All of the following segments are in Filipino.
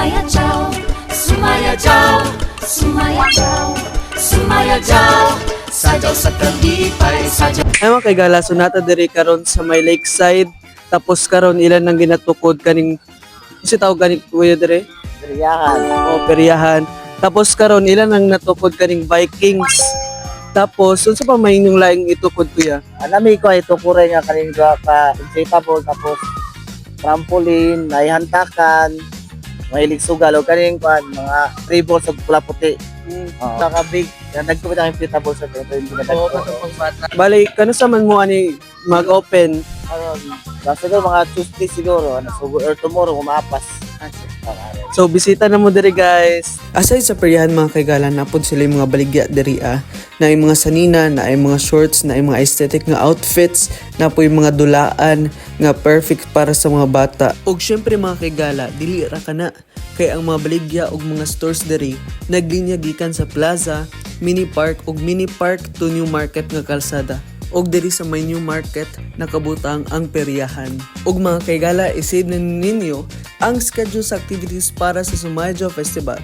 Sumayajaw, sumayajaw, sumayajaw, sumayajaw, sajaw sa kalipay, sajaw. Ay mga kaigala, so nata diri karon sa may lakeside. Tapos karon ilan nang ginatukod kaning si tawag kaning kuya diri? Peryahan. O peryahan. Tapos karon ilan nang natukod kaning Vikings. Tapos unsa pa may inyong laing itukod kuya? Anami ko ito pura nga kaning dua ka inflatable tapos trampoline, naihantakan, mahilig sugal o kaning kuan mga tribal sa pula puti. Saka big, nagkumit ang inflatable sa ito yung ginadagko. Bali, kano sa man mo ani mag-open? Siguro mga Tuesday siguro, or tomorrow umaapas. So bisita na mo diri guys. Aside sa peryahan mga kaigala, napod sila yung mga baligya diri na yung mga sanina, na yung mga shorts, na yung mga aesthetic nga outfits, na po yung mga dulaan nga perfect para sa mga bata. Ug syempre mga kaigala, dili ra kana kay ang mga baligya ug mga stores diri naglinya gikan sa plaza, mini park ug mini park to new market nga kalsada. Og diri sa may new market nakabutang ang peryahan. Og mga kaigala, isave na ninyo ang schedule sa activities para sa Sumayajaw Festival.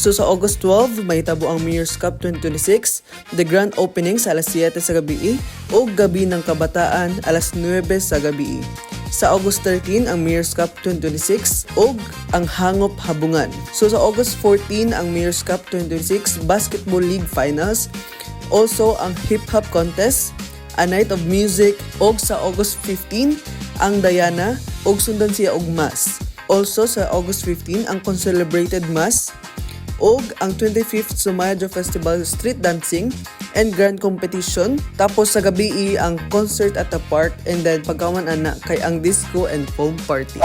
So sa August 12, may tabo ang Mayor's Cup 2026, the grand opening sa alas 7 sa gabi o gabi ng kabataan alas 9 sa gabi. Sa August 13, ang Mayor's Cup 2026 o ang Hangop Habungan. So sa August 14, ang Mayor's Cup 2026 Basketball League Finals. Also ang Hip Hop Contest, a night of music, og sa August 15 ang Diana og sundan siya og Mass. Also sa August 15 ang Concelebrated Mass og ang 25th Sumayajaw Festival Street Dancing and Grand Competition. Tapos sa gabi ang concert at the park and then pagkaman ana kay ang disco and foam party.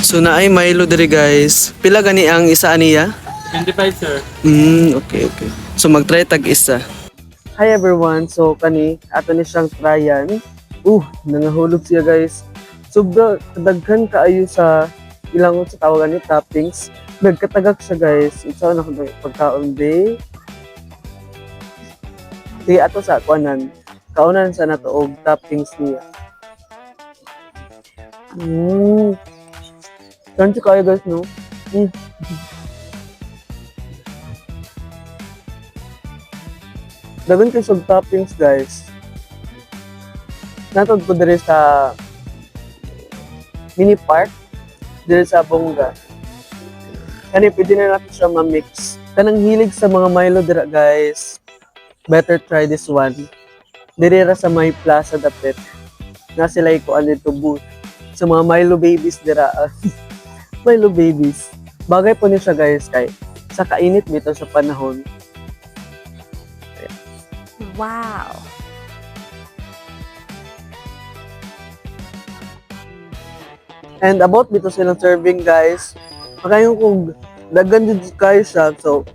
So naay Milo diri guys. Pila gani ang isa aniya? 25 sir. Okay. So magtry tag isa. Hi everyone, so kani ato ni siyang tryan. Nangahulog siya guys. Sobra kadaghan kaayo sa ilang sa tawagan ni toppings. Nagkatagak siya guys. Isa na ko pagkaon be. Di ato sa kuanan. Kaunan sa nato og toppings niya. Crunchy kayo guys no. Dagan kayo sa toppings guys. Natod ko diri sa mini park diri sa Bongga. Kani pwede na natin siya ma-mix. Kanang hilig sa mga Milo dira guys. Better try this one. Diri ra sa may Plaza Dapit. Na sila ikuan dito booth. Sa mga Milo babies dira. Milo babies. Bagay po niya siya guys kay sa kainit dito sa panahon. Wow! And about dito silang serving guys, makayon kung dagan din kayo siya, so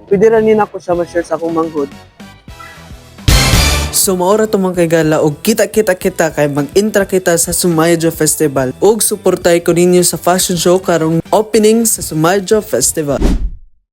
pwede rin ako siya ma-share sa akong manghod. So maura to mga kaigala og kita kay mag-intra kita sa Sumayajaw Festival og suportay ko ninyo sa fashion show karong opening sa Sumayajaw Festival.